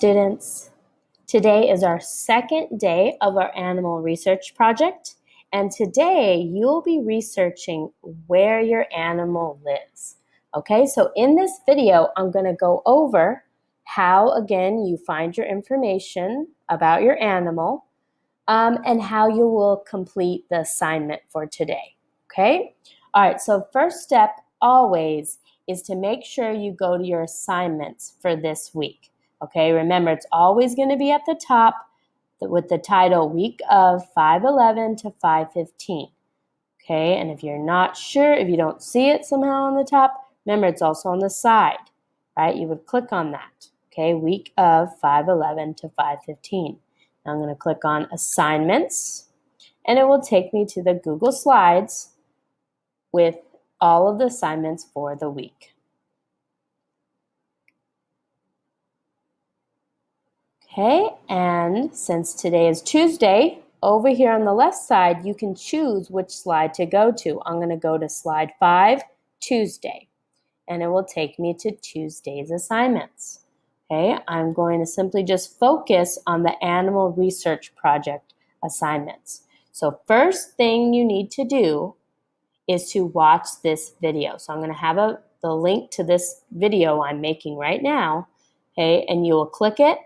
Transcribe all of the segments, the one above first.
students. Today is our second day of our animal research project, and today you'll be researching where your animal lives. Okay, so in this video, I'm going to go over how, again, you find your information about your animal and how you will complete the assignment for today. Okay, all right, so first step always is to make sure you go to your assignments for this week. Okay, remember it's always going to be at the top with the title Week of 5/11 to 5/15. Okay, and if you're not sure, if you don't see it somehow on the top, remember it's also on the side, right? You would click on that. Okay, Week of 5/11 to 5/15. Now I'm going to click on Assignments, and it will take me to the Google Slides with all of the assignments for the week. Okay, and since today is Tuesday, over here on the left side, you can choose which slide to go to. I'm going to go to slide 5, Tuesday, and it will take me to Tuesday's assignments. Okay, I'm going to simply just focus on the animal research project assignments. So first thing you need to do is to watch this video. So I'm going to have the link to this video I'm making right now, okay, and you will click it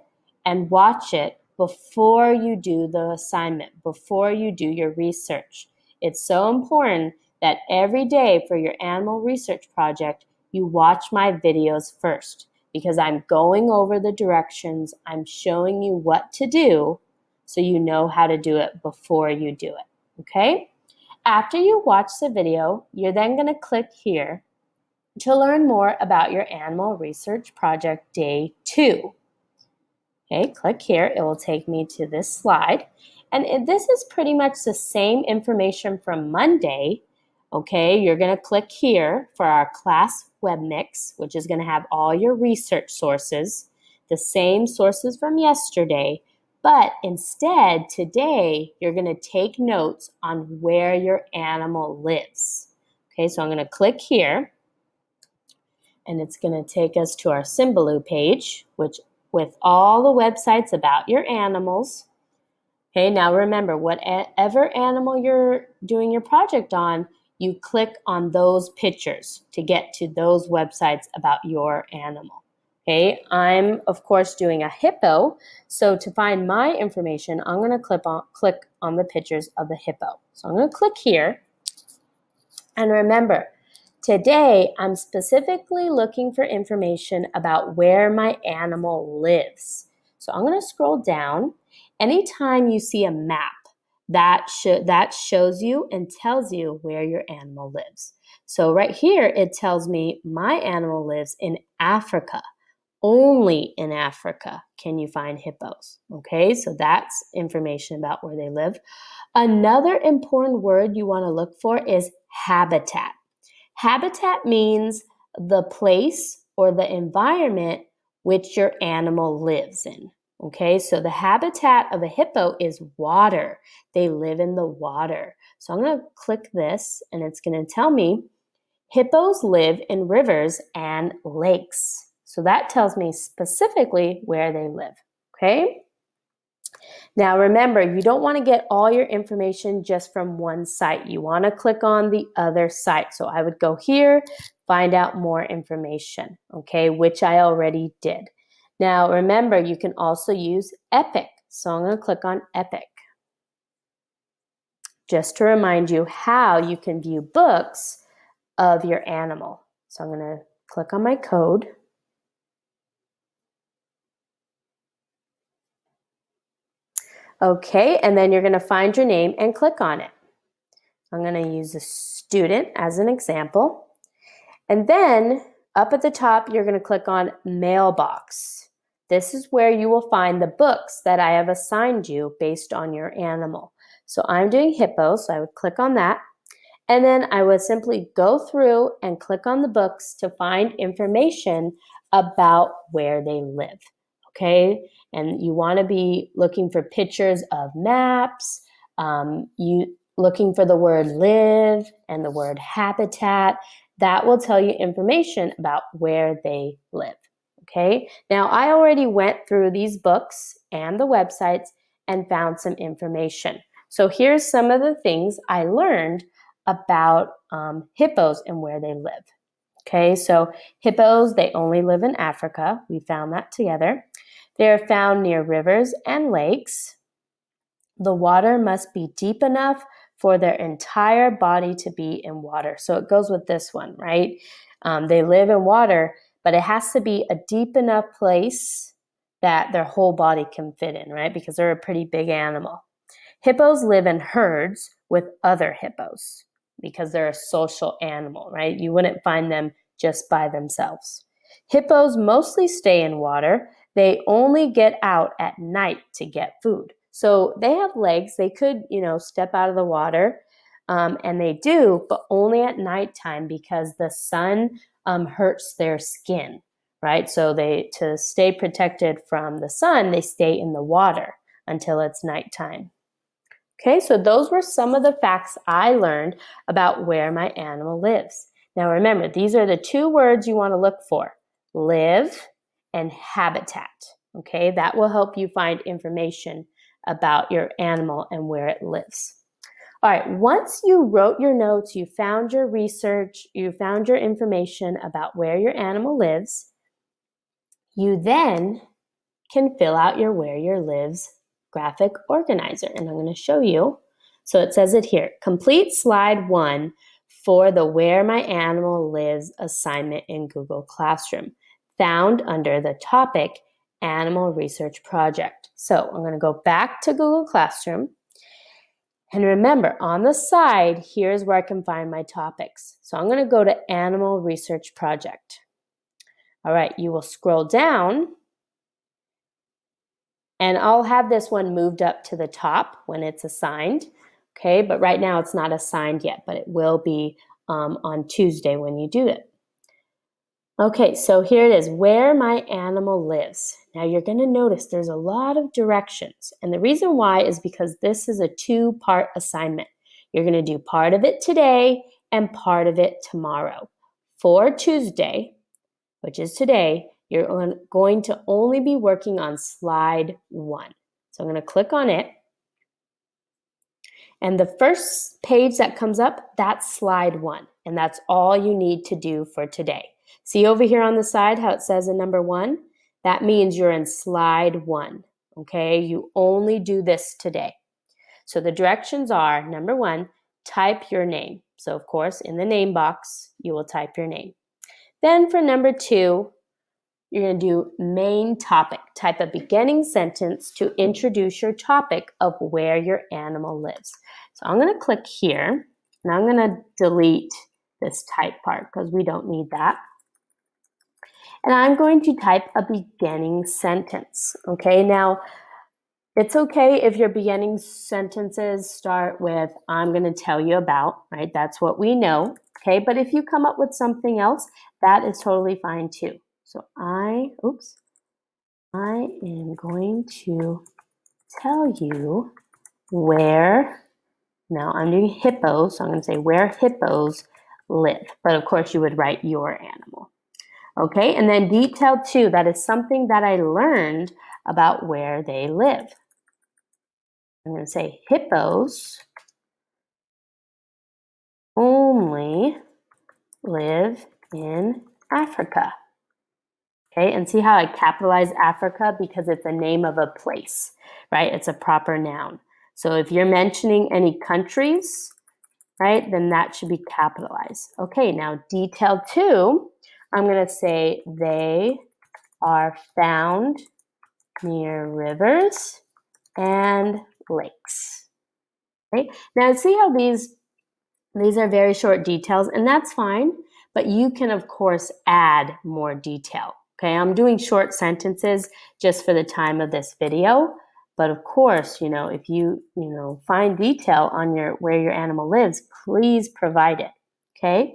and watch it before you do the assignment, before you do your research. It's so important that every day for your animal research project, you watch my videos first, because I'm going over the directions, I'm showing you what to do so you know how to do it before you do it, okay? After you watch the video, you're then going to click here to learn more about your animal research project day 2. Okay, click here. It will take me to this slide. And this is pretty much the same information from Monday. Okay, you're going to click here for our class web mix, which is going to have all your research sources, the same sources from yesterday. But instead, today, you're going to take notes on where your animal lives. Okay, so I'm going to click here, and it's going to take us to our Symbaloo page, which with all the websites about your animals. Okay, now remember, whatever animal you're doing your project on, you click on those pictures to get to those websites about your animal. Okay, I'm, of course, doing a hippo, so to find my information, I'm going to click on the pictures of the hippo. So I'm going to click here, and remember, today, I'm specifically looking for information about where my animal lives. So I'm going to scroll down. Anytime you see a map, that shows you and tells you where your animal lives. So right here, it tells me my animal lives in Africa. Only in Africa can you find hippos. Okay, so that's information about where they live. Another important word you want to look for is habitat. Habitat means the place or the environment which your animal lives in. Okay, so the habitat of a hippo is water. They live in the water. So I'm going to click this, and it's going to tell me hippos live in rivers and lakes. So that tells me specifically where they live. Okay? Now remember, you don't want to get all your information just from one site. You want to click on the other site. So I would go here, find out more information, okay, which I already did. Now remember, you can also use Epic. So I'm going to click on Epic, just to remind you how you can view books of your animal. So I'm going to click on my code. Okay, and then you're going to find your name and click on it. I'm going to use a student as an example. And then up at the top, you're going to click on Mailbox. This is where you will find the books that I have assigned you based on your animal. So I'm doing hippo, so I would click on that. And then I would simply go through and click on the books to find information about where they live. Okay, and you want to be looking for pictures of maps, you looking for the word live and the word habitat. That will tell you information about where they live. Okay, now I already went through these books and the websites and found some information. So here's some of the things I learned about hippos and where they live. Okay, so hippos, they only live in Africa. We found that together. They're found near rivers and lakes. The water must be deep enough for their entire body to be in water. So it goes with this one, right? They live in water, but it has to be a deep enough place that their whole body can fit in, right? Because they're a pretty big animal. Hippos live in herds with other hippos because they're a social animal, right? You wouldn't find them just by themselves. Hippos mostly stay in water. They only get out at night to get food. So they have legs. They could, step out of the water, and they do, but only at nighttime because the sun hurts their skin, right? So to stay protected from the sun, they stay in the water until it's nighttime. Okay, so those were some of the facts I learned about where my animal lives. Now remember, these are the two words you want to look for: live and habitat. Okay, that will help you find information about your animal and where it lives. All right, once you wrote your notes, you found your research, you found your information about where your animal lives, you then can fill out your where your lives graphic organizer, and I'm going to show you. So it says it here: complete slide 1 for the Where My Animal Lives assignment in Google Classroom, found under the topic Animal Research Project. So I'm going to go back to Google Classroom, and remember, on the side, here's where I can find my topics. So I'm going to go to Animal Research Project. All right, you will scroll down, and I'll have this one moved up to the top when it's assigned, okay? But right now it's not assigned yet, but it will be on Tuesday when you do it. Okay, so here it is, Where My Animal Lives. Now you're going to notice there's a lot of directions, and the reason why is because this is a 2-part assignment. You're going to do part of it today and part of it tomorrow. For Tuesday, which is today, you're going to only be working on slide 1. So I'm going to click on it. And the first page that comes up, that's slide 1. And that's all you need to do for today. See over here on the side how it says in number 1? That means you're in slide 1. Okay, you only do this today. So the directions are, number 1, type your name. So of course, in the name box, you will type your name. Then for number 2, you're going to do main topic. Type a beginning sentence to introduce your topic of where your animal lives. So I'm going to click here, and I'm going to delete this type part because we don't need that. And I'm going to type a beginning sentence. Okay, now it's okay if your beginning sentences start with I'm going to tell you about, right? That's what we know. Okay, but if you come up with something else, that is totally fine too. So I am going to tell you where, now I'm doing hippos, so I'm going to say where hippos live. But of course you would write your animal. Okay, and then detail 2, that is something that I learned about where they live. I'm going to say hippos only live in Africa. Okay, and see how I capitalize Africa because it's a name of a place, right? It's a proper noun. So if you're mentioning any countries, right, then that should be capitalized. Okay, now detail 2, I'm going to say they are found near rivers and lakes. Okay, now see how these are very short details, and that's fine, but you can of course add more detail. Okay, I'm doing short sentences just for the time of this video, but of course, if you find detail on where your animal lives, please provide it. Okay,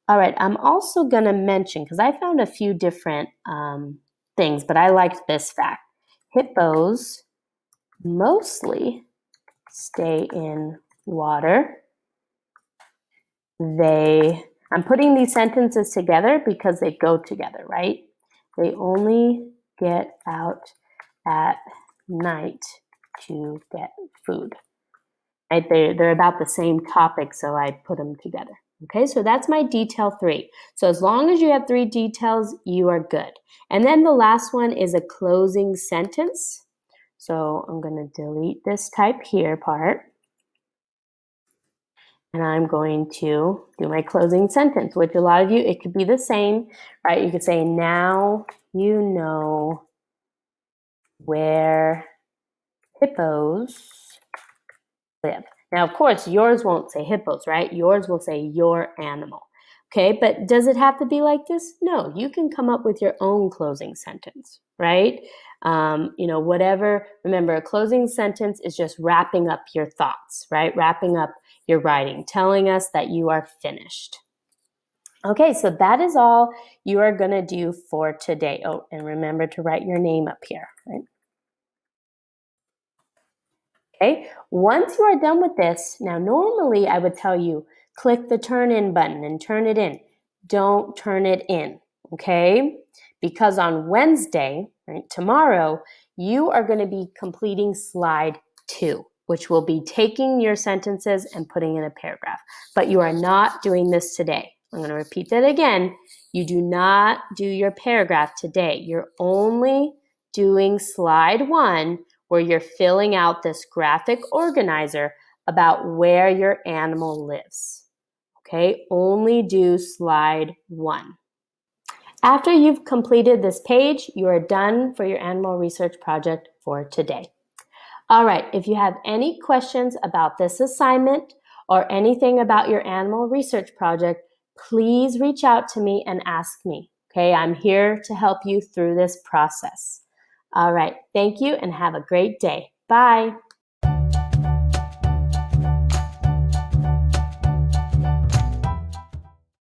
all right. I'm also going to mention, because I found a few different things, but I liked this fact: hippos mostly stay in water. I'm putting these sentences together because they go together, right? They only get out at night to get food. Right? They're about the same topic, so I put them together. Okay, so that's my detail 3. So as long as you have 3 details, you are good. And then the last one is a closing sentence. So I'm going to delete this type here part. And I'm going to do my closing sentence, which a lot of you, it could be the same, right? You could say, now you know where hippos live. Now, of course, yours won't say hippos, right? Yours will say your animal. Okay, but does it have to be like this? No, you can come up with your own closing sentence, right? Whatever. Remember, a closing sentence is just wrapping up your thoughts, right? Wrapping up your writing, telling us that you are finished. Okay, so that is all you are going to do for today. Oh, and remember to write your name up here, right? Okay, once you are done with this, now normally I would tell you, click the turn in button and turn it in. Don't turn it in, okay? Because on Wednesday, right, tomorrow, you are going to be completing slide 2, which will be taking your sentences and putting in a paragraph. But you are not doing this today. I'm going to repeat that again. You do not do your paragraph today. You're only doing slide 1, where you're filling out this graphic organizer about where your animal lives. Okay, only do slide 1. After you've completed this page, you are done for your animal research project for today. All right, if you have any questions about this assignment or anything about your animal research project, please reach out to me and ask me. Okay, I'm here to help you through this process. All right, thank you and have a great day. Bye.